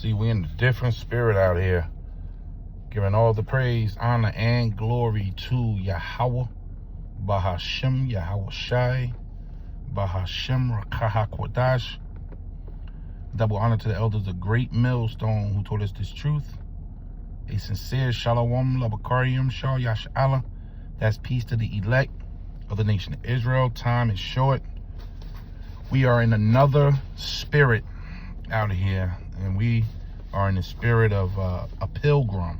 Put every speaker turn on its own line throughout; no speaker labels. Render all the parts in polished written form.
See, we in a different spirit out here. Giving all the praise, honor, and glory to Yahweh, Bahashem, Yahweh Shai, Bahashem, Rakaha Kodash. Double honor to the elders of Great Millstone who taught us this truth. A sincere Shalom, Labakarium, Shal Yash'Allah. That's peace to the elect of the nation of Israel. Time is short. We are in another spirit out here, and we are in the spirit of a pilgrim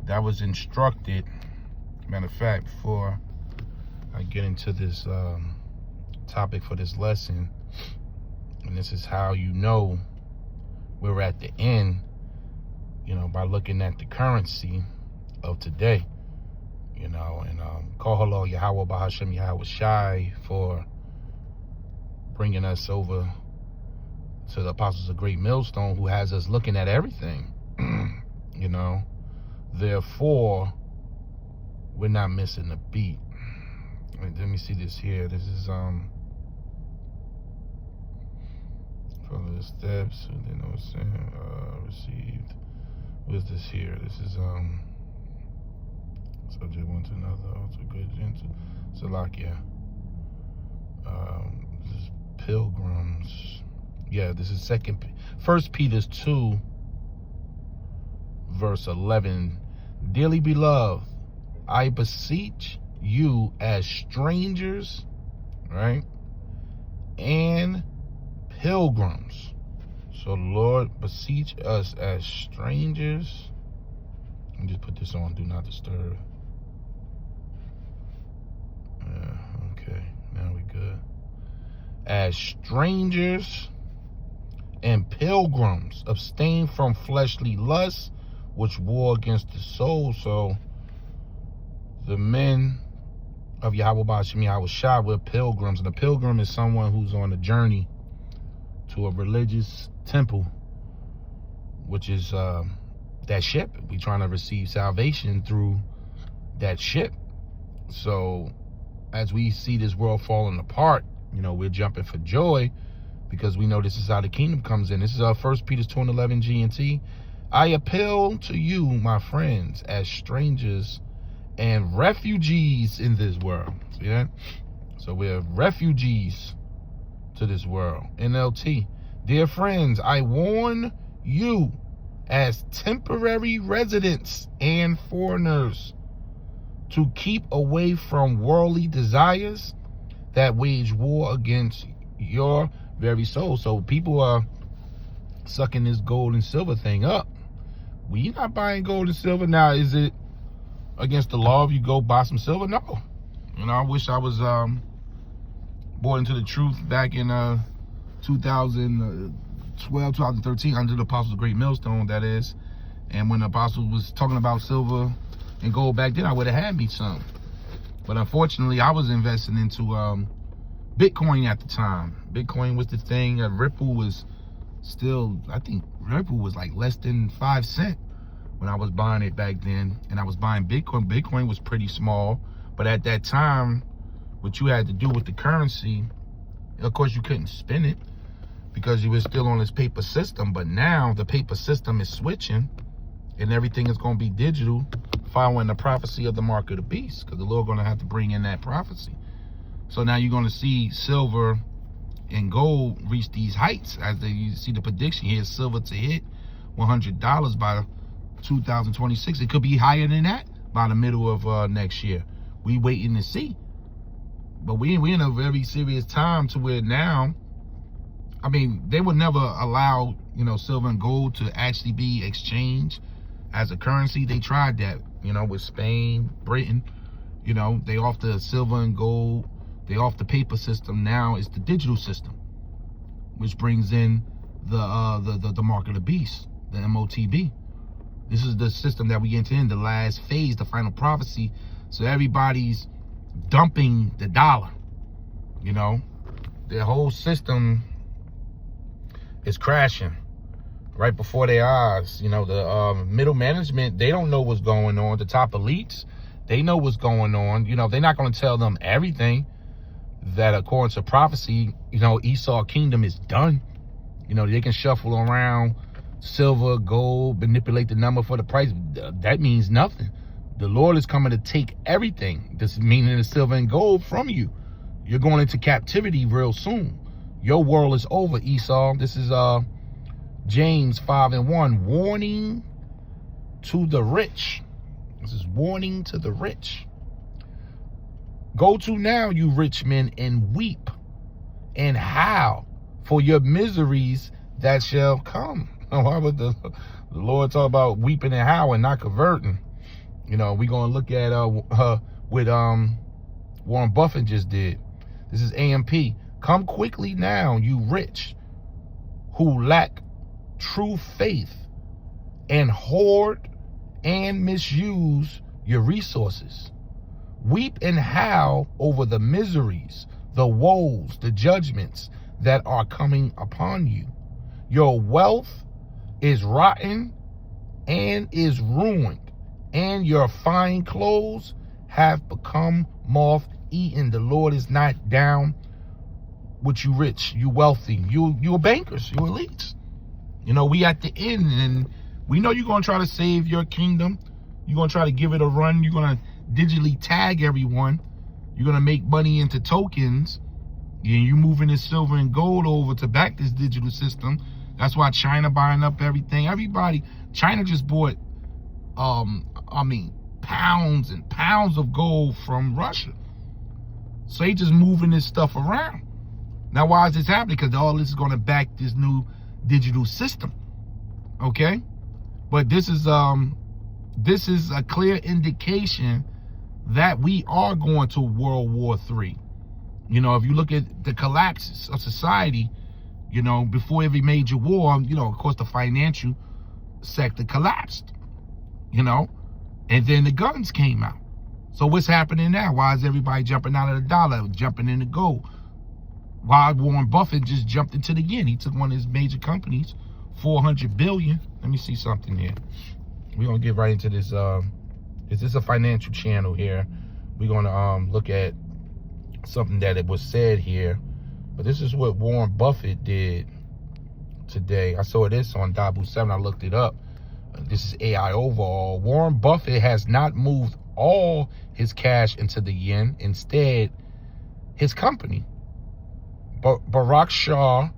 that was instructed. Matter of fact, before I get into this topic for this lesson, and this is how you know we're at the end, by looking at the currency of today, and Kohalo Yahweh Bahashem Yahweh Shai for bringing us over to the apostles of Great Millstone, who has us looking at everything. Therefore, we're not missing a beat. Let me see this here. This is follow the steps. They know what's saying. Received. What's this here? This is subject one to another. Also good gentle. Salakia. This is pilgrims. Yeah, this is First Peter 2, verse 11. Dearly beloved, I beseech you as strangers, right, and pilgrims. So the Lord beseech us as strangers. Let me just put this on Do Not Disturb. Okay, now we good. As strangers and pilgrims, abstain from fleshly lusts which war against the soul. So the men of Yahweh Ba'ashem Yahweh Shai, we're pilgrims, and a pilgrim is someone who's on a journey to a religious temple, which is that ship. We're trying to receive salvation through that ship. So as we see this world falling apart, we're jumping for joy, because we know this is how the kingdom comes in. This is 1 Peter 2:11 G&T. I appeal to you, my friends, as strangers and refugees in this world. See that? So we're refugees to this world. NLT. Dear friends, I warn you as temporary residents and foreigners to keep away from worldly desires that wage war against your very soul. So people are sucking this gold and silver thing up. We not buying gold and silver. Now, is it against the law if you go buy some silver? No. I wish I was born into the truth back in 2012, 2013, under the apostles of Great Millstone, that is. And when the apostles was talking about silver and gold back then, I would have had me some. But unfortunately, I was investing into Bitcoin at the time. Bitcoin was the thing. Ripple was still, I think Ripple was like less than 5 cents when I was buying it back then. And I was buying Bitcoin. Bitcoin was pretty small. But at that time, what you had to do with the currency, of course, you couldn't spin it because you were still on this paper system. But now the paper system is switching, and everything is going to be digital, following the prophecy of the mark of the beast, because the Lord going to have to bring in that prophecy. So now you're going to see silver and gold reach these heights, as you see the prediction here. Silver to hit $100 by 2026. It could be higher than that by the middle of next year. We waiting to see. But we in a very serious time to where now, I mean, they would never allow, silver and gold to actually be exchanged as a currency. They tried that, with Spain, Britain. They off the silver and gold. They off the paper system. Now it's the digital system, which brings in the mark of the beast, the MOTB. This is the system that we enter in, the last phase, the final prophecy. So everybody's dumping the dollar. Their whole system is crashing right before their eyes. The middle management, they don't know what's going on. The top elites, they know what's going on. They're not going to tell them everything. That according to prophecy, Esau kingdom is done. They can shuffle around silver, gold, manipulate the number for the price. That means nothing. The Lord is coming to take everything, this meaning the silver and gold, from you. You're going into captivity real soon. Your world is over, Esau. This is James 5:1, warning to the rich. This is warning to the rich. Go to now, you rich men, and weep and howl for your miseries that shall come. Why would the Lord talk about weeping and howling, not converting? You know, we're going to look at what Warren Buffett just did. This is AMP. Come quickly now, you rich who lack true faith and hoard and misuse your resources. Weep and howl over the miseries, the woes, the judgments that are coming upon you. Your wealth is rotten and is ruined, and your fine clothes have become moth-eaten. The Lord is not down with you rich, you wealthy, you bankers, you elites. You know, we at the end, and we know you're going to try to save your kingdom. You're going to try to give it a run. You're going to digitally tag everyone. You're going to make money into tokens. You're moving this silver and gold over to back this digital system. That's why China buying up everything. Everybody, China just bought, pounds and pounds of gold from Russia. So they just moving this stuff around. Now, why is this happening? Because all this is going to back this new digital system. Okay? But this is a clear indication that we are going to World War III. You know, if you look at the collapses of society, you know, before every major war, you know, of course, the financial sector collapsed, you know, and then the guns came out. So what's happening now? Why is everybody jumping out of the dollar, jumping into gold? Why Warren Buffett just jumped into the yen? He took one of his major companies, $400 billion. Let me see something here. We're going to get right into this. This is a financial channel here. We're going to look at something that it was said here. But this is what Warren Buffett did today. I saw this on Dabu 7. I looked it up. This is AI overall. Warren Buffett has not moved all his cash into the yen. Instead, his company, Berkshire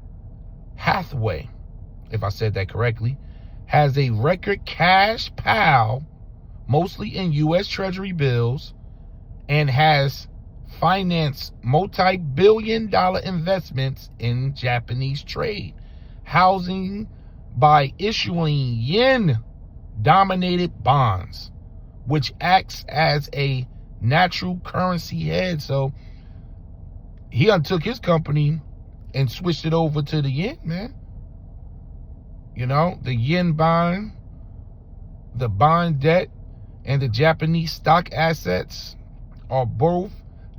Hathaway, if I said that correctly, has a record cash pile, mostly in U.S. Treasury bills, and has financed multi-billion-dollar investments in Japanese trade, housing by issuing yen-dominated bonds, which acts as a natural currency hedge. So he took his company and switched it over to the yen, man. You know, the yen bond, the bond debt, and the Japanese stock assets are both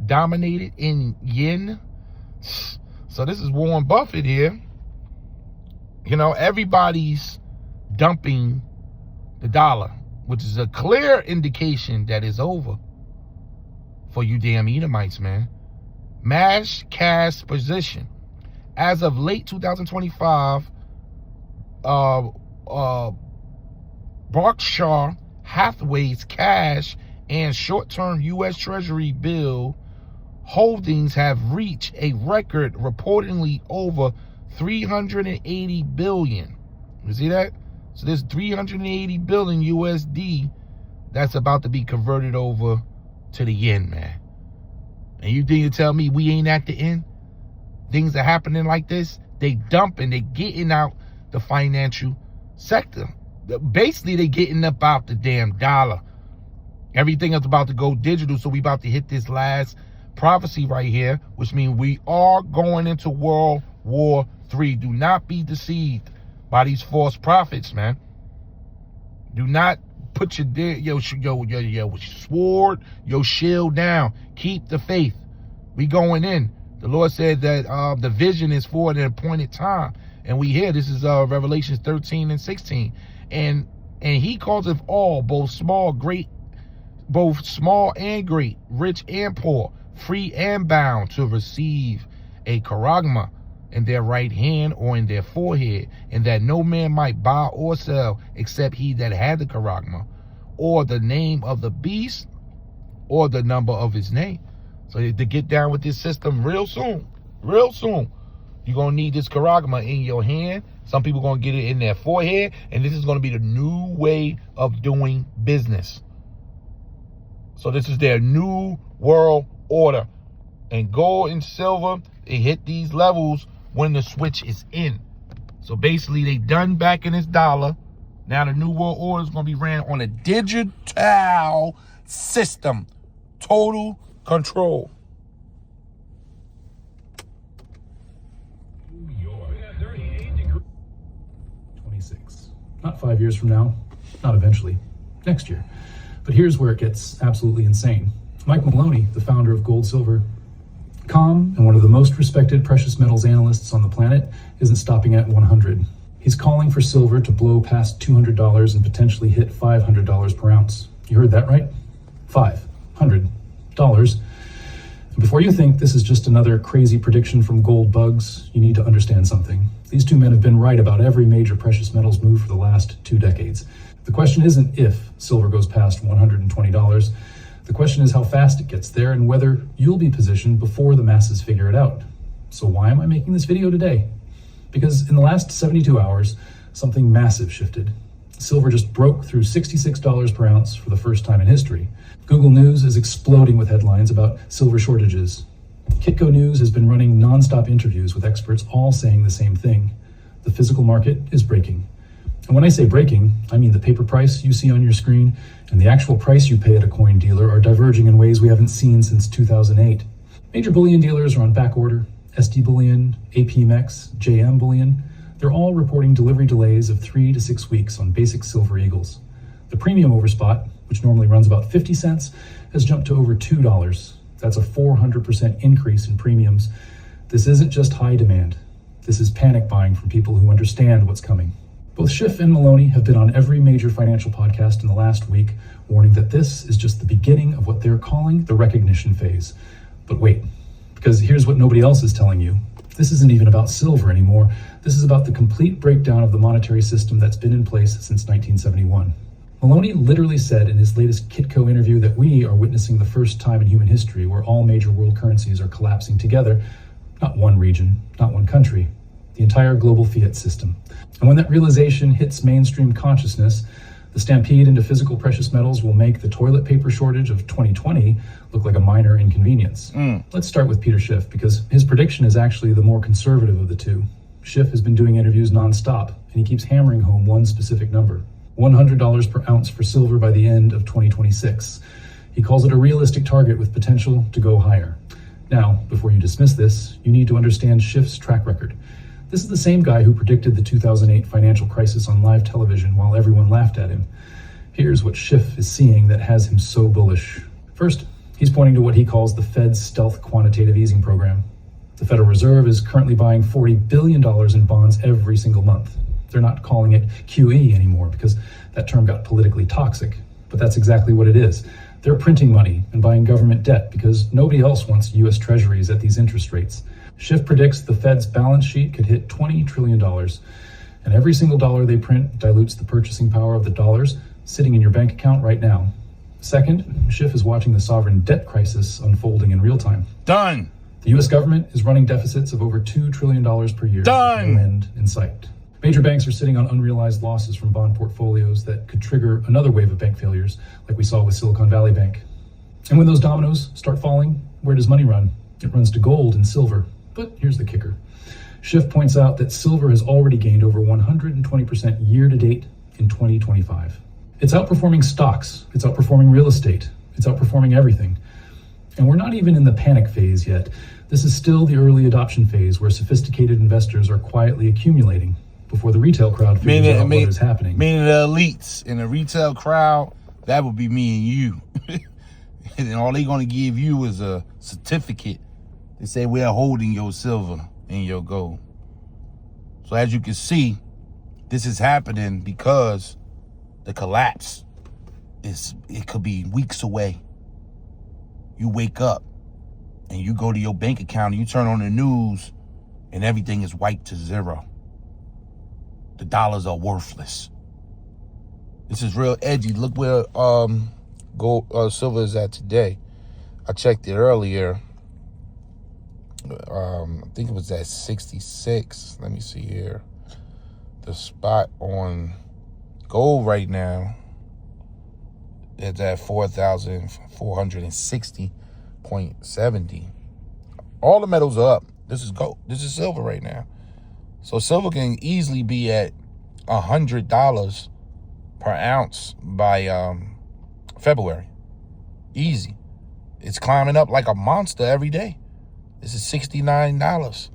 dominated in yen. So this is Warren Buffett here. You know, everybody's dumping the dollar, which is a clear indication that it's over for you damn Edomites, man. Mass cash position. As of late 2025, Berkshire Hathaway's cash and short-term U.S. Treasury bill holdings have reached a record, reportedly over $380 billion. You see that? So there's $380 billion USD that's about to be converted over to the yen, man. And you think you tell me we ain't at the end? Things are happening like this. They dumping, they getting out the financial sector. Basically, they getting up out the damn dollar. Everything is about to go digital, so we about to hit this last prophecy right here, which means we are going into World War III. Do not be deceived by these false prophets, man. Do not put your sword, your shield down. Keep the faith. We going in. The Lord said that the vision is for an appointed time. And we hear this is Revelations 13 and 16. And he calls it all, both small and great, rich and poor, free and bound, to receive a charagma, in their right hand or in their forehead, and that no man might buy or sell except he that had the charagma, or the name of the beast, or the number of his name. So to get down with this system real soon, you're going to need this charagma in your hand. Some people are going to get it in their forehead, and this is going to be the new way of doing business. So this is their new world order. And gold and silver, it hit these levels when the switch is in. So basically, they done back in this dollar. Now the new world order is going to be ran on a digital system. Total control.
New York. 26. Not 5 years from now. Not eventually. Next year. But here's where it gets absolutely insane. Mike Maloney, the founder of Gold Silver, calm and one of the most respected precious metals analysts on the planet, isn't stopping at 100. He's calling for silver to blow past $200 and potentially hit $500 per ounce. You heard that right? $500. And before you think this is just another crazy prediction from gold bugs, you need to understand something. These two men have been right about every major precious metals move for the last 2 decades. The question isn't if silver goes past $120. The question is how fast it gets there and whether you'll be positioned before the masses figure it out. So why am I making this video today? Because in the last 72 hours, something massive shifted. Silver just broke through $66 per ounce for the first time in history. Google News is exploding with headlines about silver shortages. Kitco News has been running nonstop interviews with experts all saying the same thing. The physical market is breaking. And when I say breaking, I mean the paper price you see on your screen and the actual price you pay at a coin dealer are diverging in ways we haven't seen since 2008. Major bullion dealers are on back order. SD Bullion, APMEX, JM Bullion, they're all reporting delivery delays of 3 to 6 weeks on basic silver eagles. The premium overspot, which normally runs about 50 cents, has jumped to over $2. That's a 400% increase in premiums. This isn't just high demand. This is panic buying from people who understand what's coming. Both Schiff and Maloney have been on every major financial podcast in the last week, warning that this is just the beginning of what they're calling the recognition phase. But wait, because here's what nobody else is telling you. This isn't even about silver anymore. This is about the complete breakdown of the monetary system that's been in place since 1971. Maloney literally said in his latest Kitco interview that we are witnessing the first time in human history where all major world currencies are collapsing together, not one region, not one country, the entire global fiat system. And when that realization hits mainstream consciousness, the stampede into physical precious metals will make the toilet paper shortage of 2020 look like a minor inconvenience. Let's start with Peter Schiff, because his prediction is actually the more conservative of the two. Schiff has been doing interviews nonstop, and he keeps hammering home one specific number: $100 per ounce for silver by the end of 2026. He calls it a realistic target with potential to go higher. Now, before you dismiss this, you need to understand Schiff's track record. This is the same guy who predicted the 2008 financial crisis on live television while everyone laughed at him. Here's what Schiff is seeing that has him so bullish. First, he's pointing to what he calls the Fed's stealth quantitative easing program. The Federal Reserve is currently buying $40 billion in bonds every single month. They're not calling it QE anymore because that term got politically toxic, but that's exactly what it is. They're printing money and buying government debt because nobody else wants U.S. treasuries at these interest rates. Schiff predicts the Fed's balance sheet could hit $20 trillion, and every single dollar they print dilutes the purchasing power of the dollars sitting in your bank account right now. Second, Schiff is watching the sovereign debt crisis unfolding in real time.
Done.
The U.S. government is running deficits of over $2 trillion per year.
Done.
With no end in sight. Major banks are sitting on unrealized losses from bond portfolios that could trigger another wave of bank failures, like we saw with Silicon Valley Bank. And when those dominoes start falling, where does money run? It runs to gold and silver. But here's the kicker. Schiff points out that silver has already gained over 120% year to date in 2025. It's outperforming stocks. It's outperforming real estate. It's outperforming everything. And we're not even in the panic phase yet. This is still the early adoption phase where sophisticated investors are quietly accumulating before the retail crowd figures out what is happening.
Meaning the elites in the retail crowd, that would be me and you. And all they're going to give you is a certificate. They say we are holding your silver and your gold. So as you can see, this is happening because the collapse it could be weeks away. You wake up and you go to your bank account and you turn on the news and everything is wiped to zero. The dollars are worthless. This is real edgy. Look where gold, silver is at today. I checked it earlier. I think it was at 66. Let me see here. The spot on gold right now is at 4,460.70. All the metals are up. This is gold. This is silver right now. So silver can easily be at $100 per ounce by February. Easy. It's climbing up like a monster every day. This is $69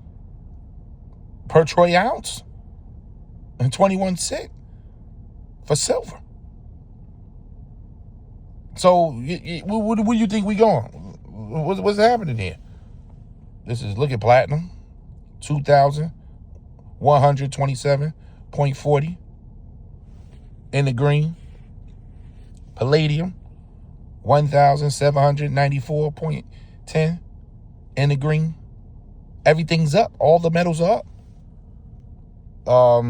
per troy ounce and 21 cents for silver. So where do you think we going? What's happening here? This is, look at platinum, 2,127.40 in the green. Palladium, 1,794.10 in the green. Everything's up. All the metals are up.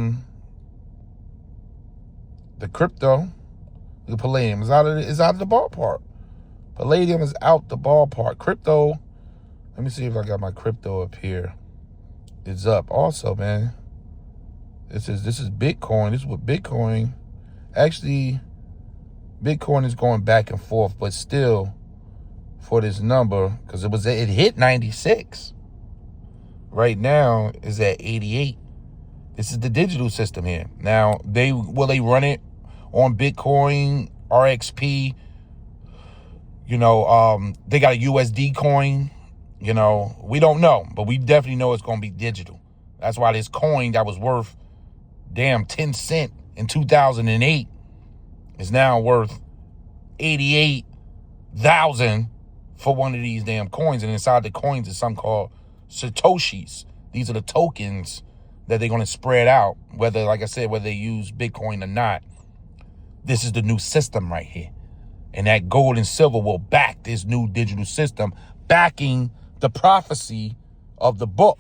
The crypto, the palladium is out of the ballpark. Palladium is out the ballpark. Crypto, let me see if I got my crypto up here. It's up also, man. This is Bitcoin. This is what Bitcoin. Actually, Bitcoin is going back and forth, but still, for this number, because it hit 96. Right now is at 88. This is the digital system here. Now, they run it on Bitcoin, RXP. You know, they got a USD coin. You know, we don't know, but we definitely know it's going to be digital. That's why this coin that was worth, 10 cents in 2008 is now worth 88,000 for one of these damn coins. And inside the coins is something called Satoshis. These are the tokens that they're going to spread out, whether, like I said, whether they use Bitcoin or not. This is the new system right here. And that gold and silver will back this new digital system, backing the prophecy of the book.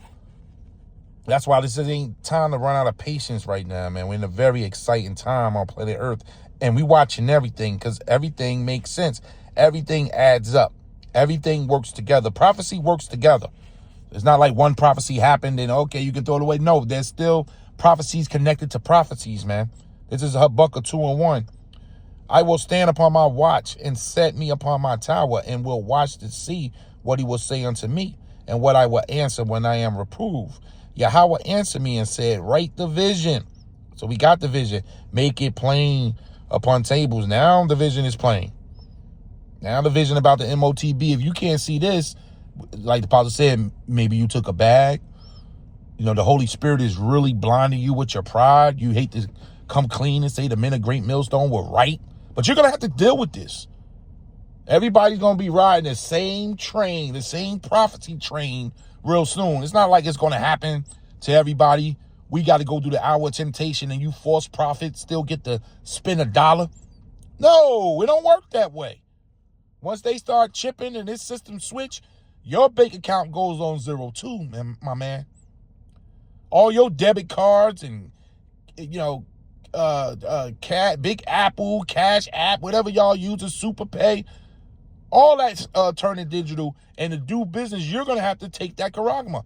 That's why this ain't time to run out of patience right now, man. We're in a very exciting time on planet Earth, and we watching everything because everything makes sense. Everything adds up. Everything works together. Prophecy works together. It's not like one prophecy happened and, okay, you can throw it away. No, there's still prophecies connected to prophecies, man. This is Habakkuk 2:1. I will stand upon my watch and set me upon my tower and will watch to see what he will say unto me and what I will answer when I am reproved. Yahweh answered me and said, write the vision. So we got the vision. Make it plain upon tables. Now the vision is plain. Now the vision about the MOTB. If you can't see this, like the apostle said, maybe you took a bag. You know, the Holy Spirit is really blinding you with your pride. You hate to come clean and say the men of Great Millstone were right. But you're going to have to deal with this. Everybody's going to be riding the same train, the same prophecy train real soon. It's not like it's going to happen to everybody. We got to go through the hour of temptation and you false prophets still get to spend $1. No, it don't work that way. Once they start chipping and this system switch, your bank account goes on 0 too, my man. All your debit cards and, you know, Big Apple, Cash App, whatever y'all use, Super Pay, all that's turning digital. And to do business, you're going to have to take that charagma.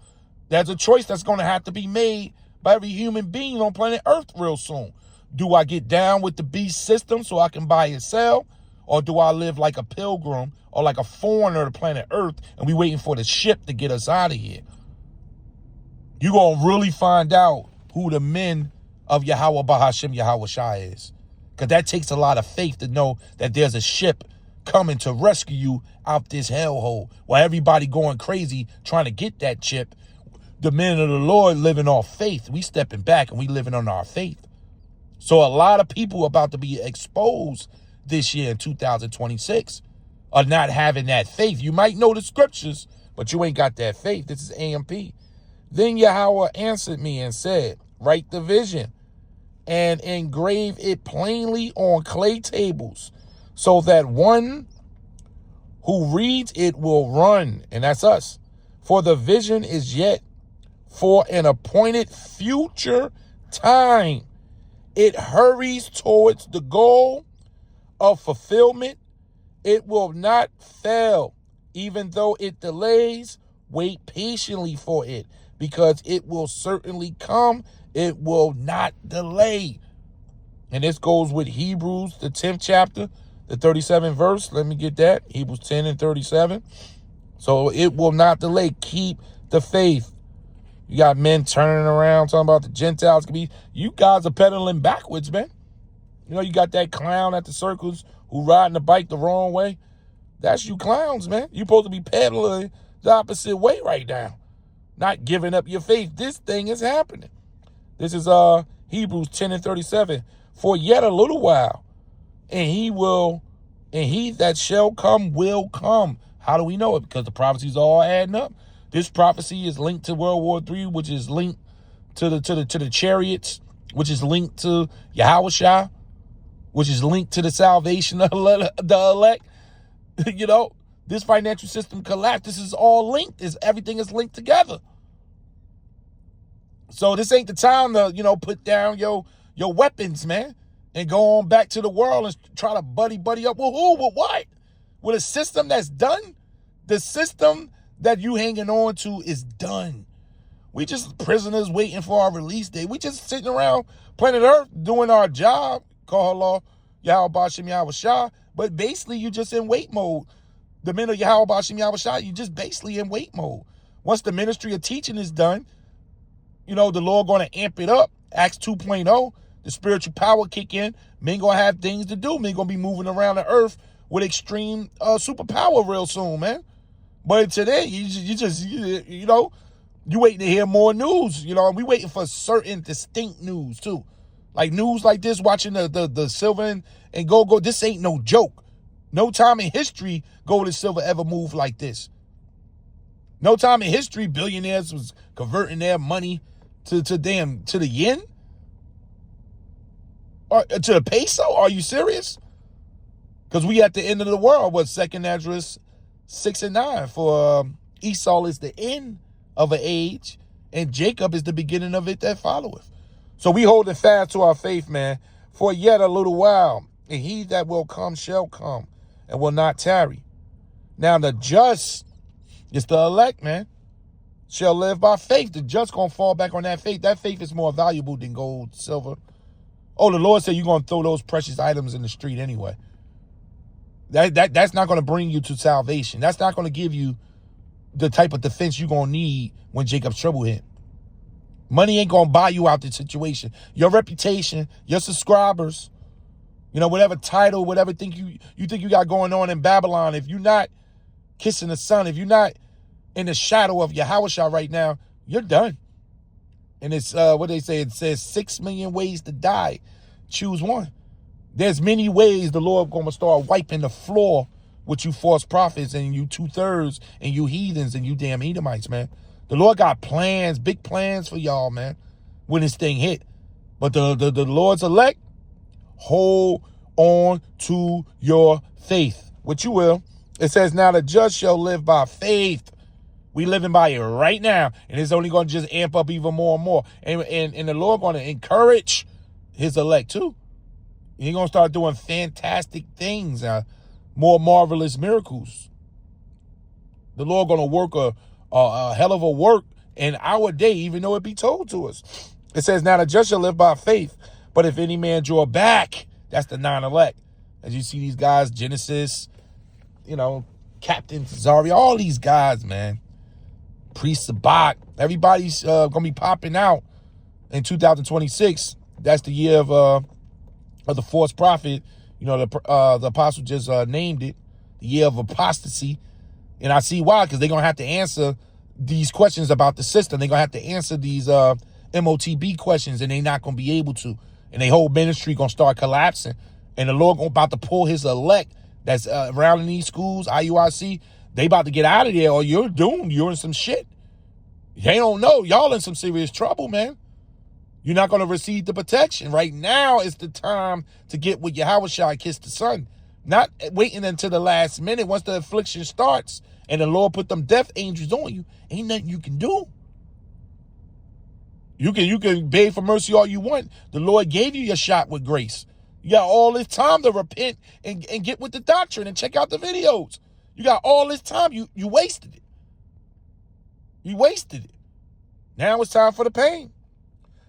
That's a choice that's going to have to be made by every human being on planet Earth real soon. Do I get down with the beast system so I can buy and sell? Or do I live like a pilgrim or like a foreigner to planet Earth and we waiting for the ship to get us out of here? You're going to really find out who the men of Yahweh Bahashim Yahweh Shai is. Because that takes a lot of faith to know that there's a ship coming to rescue you out this hellhole. While everybody going crazy trying to get that chip, the men of the Lord living off faith. We stepping back and we living on our faith. So a lot of people about to be exposed this year in 2026 are not having that faith. You might know the scriptures, but you ain't got that faith. This is AMP. Then Yahweh answered me and said, write the vision and engrave it plainly on clay tables so that one who reads it will run. And that's us. For the vision is yet for an appointed future time. It hurries towards the goal of fulfillment. It will not fail. Even though it delays, wait patiently for it, because it will certainly come. It will not delay. And this goes with Hebrews, the 10th chapter, the 37th verse. Let me get that. Hebrews 10 and 37. So it will not delay. Keep the faith. You got men turning around talking about the Gentiles. You guys are pedaling backwards, man. You know, you got that clown at the circles who riding the bike the wrong way. That's you clowns, man. You're supposed to be pedaling the opposite way right now. Not giving up your faith. This thing is happening. This is Hebrews 10 and 37. For yet a little while, and he that shall come will come. How do we know it? Because the prophecies are all adding up. This prophecy is linked to World War III, which is linked to the chariots, which is linked to Yahushua, which is linked to the salvation of the elect. You know, this financial system collapsed. This is all linked. Everything is linked together. So this ain't the time to, you know, put down your weapons, man, and go on back to the world and try to buddy up with who, with what? With a system that's done? The system that you hanging on to is done. We just prisoners waiting for our release date. We just sitting around planet Earth doing our job, call Allah, Yahweh Bashim Yahweh Shah, but basically you just in wait mode. The men of Yahweh Bashim Yahweh Shah, you just basically in wait mode. Once the ministry of teaching is done, you know, the Lord going to amp it up. Acts 2.0, the spiritual power kick in. Men going to have things to do. Men going to be moving around the earth with extreme superpower real soon, man. But today, you know, you waiting to hear more news. You know, we waiting for certain distinct news, too. Like news like this, watching the silver and gold. This ain't no joke. No time in history gold and silver ever moved like this. No time in history billionaires was converting their money to the yen? Or to the peso? Are you serious? Because we at the end of the world. What, 2nd Esdras 6 and 9? For Esau is the end of an age, and Jacob is the beginning of it that followeth. So we holding fast to our faith, man. For yet a little while, and he that will come shall come, and will not tarry. Now the just is the elect, man, shall live by faith. The just gonna fall back on that faith. That faith is more valuable than gold, silver. Oh, the Lord said you're gonna throw those precious items in the street anyway. That's not gonna bring you to salvation. That's not gonna give you the type of defense you're gonna need when Jacob's trouble hit. Money ain't gonna buy you out the situation. Your reputation, your subscribers, you know, whatever title, whatever thing you think you got going on in Babylon, if you're not kissing the sun, if you're not in the shadow of Yahushua right now, you're done. And it's what they say, it says 6 million ways to die. Choose one. There's many ways the Lord gonna start wiping the floor with you false prophets and you 2/3 and you heathens and you damn Edomites, man. The Lord got plans, big plans for y'all, man, when this thing hit. But the Lord's elect, hold on to your faith, which you will. It says, now the just shall live by faith. We living by it right now. And it's only going to just amp up even more and more. And the Lord going to encourage his elect too. He's going to start doing fantastic things, more marvelous miracles. The Lord going to work a hell of a work in our day, even though it be told to us. It says, now the just shall live by faith. But if any man draw back, that's the non-elect. As you see these guys, Genesis, you know, Captain Zaria, all these guys, man. Priest Sabak, everybody's going to be popping out in 2026. That's the year of the false prophet. You know, the apostle just named it, the year of apostasy. And I see why, because they're going to have to answer these questions about the system. They're going to have to answer these MOTB questions, and they're not going to be able to. And their whole ministry going to start collapsing. And the Lord about to pull his elect that's around in these schools, IUIC, they about to get out of there, or you're doomed. You're in some shit. They don't know. Y'all in some serious trouble, man. You're not going to receive the protection. Right now is the time to get with Yahushua, kiss the sun. Not waiting until the last minute. Once the affliction starts and the Lord put them death angels on you, ain't nothing you can do. You can beg for mercy all you want. The Lord gave you your shot with grace. You got all this time to repent and get with the doctrine and check out the videos. You got all this time. You wasted it. You wasted it. Now it's time for the pain.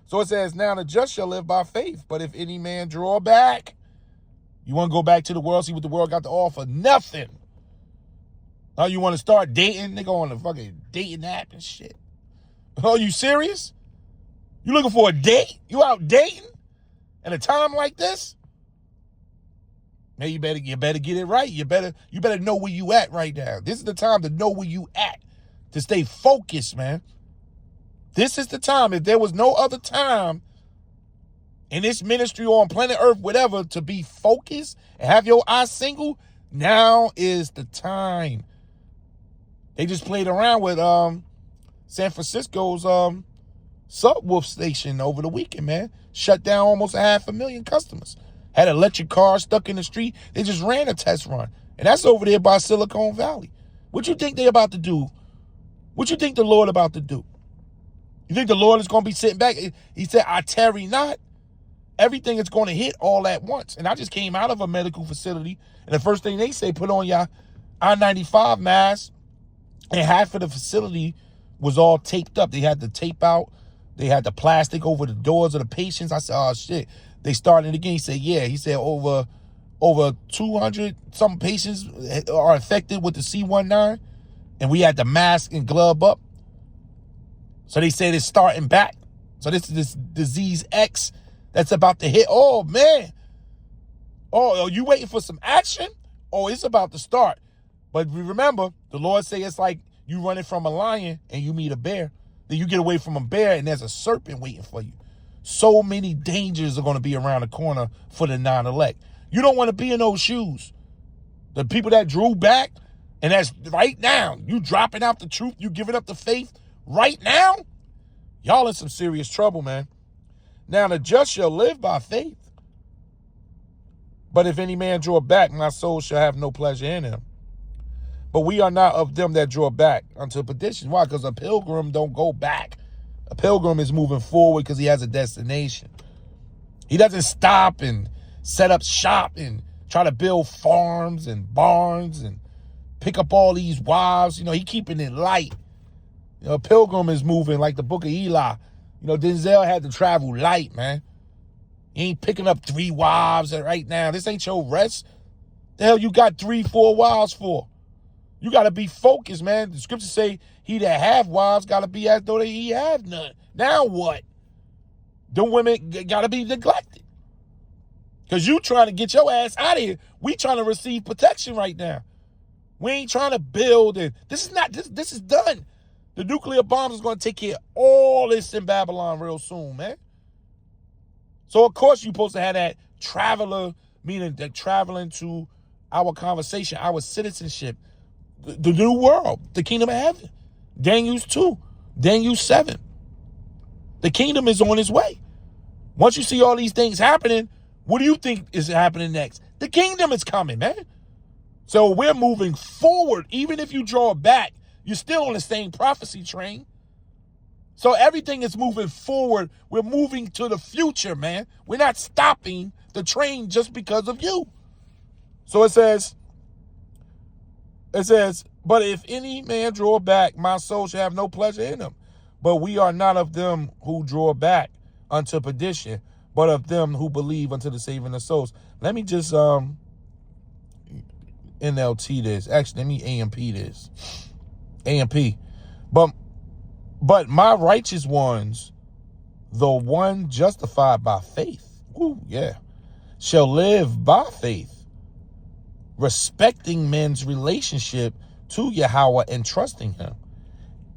So it says, now the just shall live by faith. But if any man draw back, you want to go back to the world, see what the world got to offer? Nothing. Now you want to start dating? They go on the fucking dating app and shit. Oh, you serious? You looking for a date? You out dating? At a time like this? Man, you better get it right. You better know where you at right now. This is the time to know where you at. To stay focused, man. This is the time. If there was no other time in this ministry or on planet Earth, whatever, to be focused and have your eyes single, now is the time. They just played around with San Francisco's subwoof station over the weekend, man. Shut down almost 500,000 customers. Had electric cars stuck in the street. They just ran a test run. And that's over there by Silicon Valley. What you think they about to do? What you think the Lord about to do? You think the Lord is going to be sitting back? He said, I tarry not. Everything is going to hit all at once. And I just came out of a medical facility, and the first thing they say, put on your I-95 mask, and half of the facility was all taped up. They had the tape out. They had the plastic over the doors of the patients. I said, oh, shit. They started again. He said, yeah. He said over 200 some patients are affected with the C19, and we had the mask and glove up. So they said it's starting back. So this is this disease X that's about to hit. Oh, man. Oh, are you waiting for some action? Oh, it's about to start. But remember, the Lord say it's like you running from a lion and you meet a bear. Then you get away from a bear and there's a serpent waiting for you. So many dangers are going to be around the corner for the non-elect. You don't want to be in those shoes. The people that drew back, and that's right now, you dropping out the truth, you giving up the faith right now, y'all in some serious trouble, man. Now the just shall live by faith. But if any man draw back, my soul shall have no pleasure in him. But we are not of them that draw back unto perdition. Why? Because a pilgrim don't go back. A pilgrim is moving forward because he has a destination. He doesn't stop and set up shop and try to build farms and barns and pick up all these wives. You know, he keeping it light. You know, a pilgrim is moving like the book of Eli. You know, Denzel had to travel light, man. He ain't picking up 3 wives right now. This ain't your rest. The hell you got 3, 4 wives for? You got to be focused, man. The scriptures say he that have wives got to be as though he have none. Now what? The women got to be neglected. Because you trying to get your ass out of here. We trying to receive protection right now. We ain't trying to build. And this is done. The nuclear bombs is going to take care of all this in Babylon real soon, man. So, of course, you're supposed to have that traveler, meaning that traveling to our conversation, our citizenship, the new world, the kingdom of heaven. Daniel 2, Daniel 7. The kingdom is on its way. Once you see all these things happening, what do you think is happening next? The kingdom is coming, man. So we're moving forward. Even if you draw back, you're still on the same prophecy train. So everything is moving forward. We're moving to the future, man. We're not stopping the train just because of you. So it says, but if any man draw back, my soul shall have no pleasure in him. But we are not of them who draw back unto perdition, but of them who believe unto the saving of souls. Let me just NLT this. Actually, let me AMP this. AMP. But my righteous ones, the one justified by faith, shall live by faith, respecting men's relationship to Yahweh and trusting him.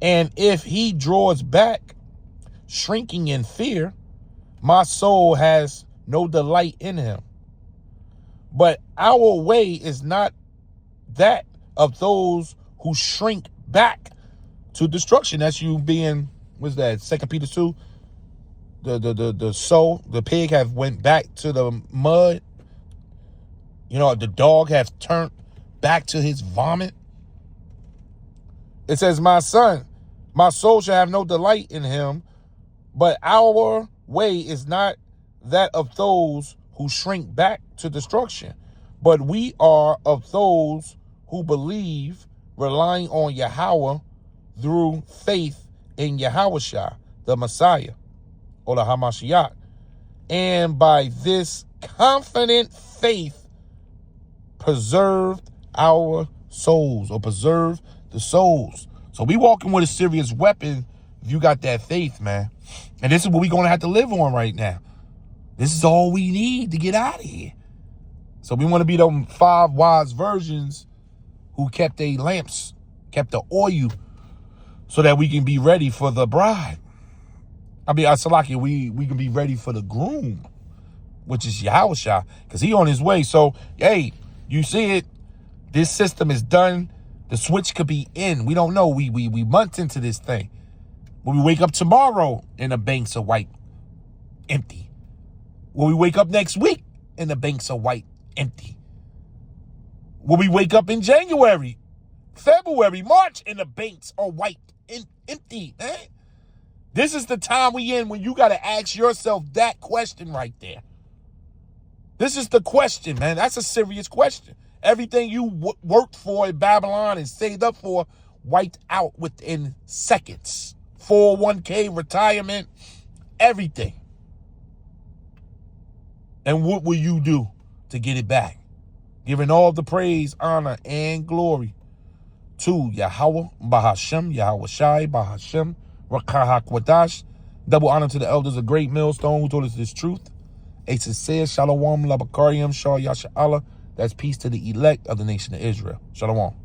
And if he draws back, shrinking in fear, my soul has no delight in him. But our way is not that of those who shrink back to destruction. That's you being, what's that, 2 Peter 2? The pig have went back to the mud. You know, the dog have turned back to his vomit. It says, my son, my soul shall have no delight in him, But our way is not that of those who shrink back to destruction, but we are of those who believe, relying on Yahweh through faith in Yahushua, the Messiah, or the Hamashiach. And by this confident faith, preserved our souls, or preserve the souls. So we walking with a serious weapon if you got that faith, man. And this is what we're going to have to live on right now. This is all we need to get out of here. So we want to be them 5 wise virgins who kept their lamps, kept the oil, so that we can be ready for the bride. I mean, Salaki, we can be ready for the groom, which is Yahushua, because he on his way. So, hey, you see it. This system is done. The switch could be in. We don't know. We months into this thing. When we wake up tomorrow and the banks are white, empty. When we wake up next week and the banks are white, empty. When we wake up in January, February, March, and the banks are white and empty, man. This is the time we in when you got to ask yourself that question right there. This is the question, man. That's a serious question. Everything you worked for in Babylon and saved up for wiped out within seconds. 401k, retirement, everything. And what will you do to get it back? Giving all the praise, honor, and glory to Yahweh, Bahashem, Yahweh Shai, Bahashem, Rakah HaKwadash. Double honor to the elders of Great Millstone who told us this truth. Asa says, Shalom, Labakariam, Shah Yasha Allah. That's peace to the elect of the nation of Israel. Shalom.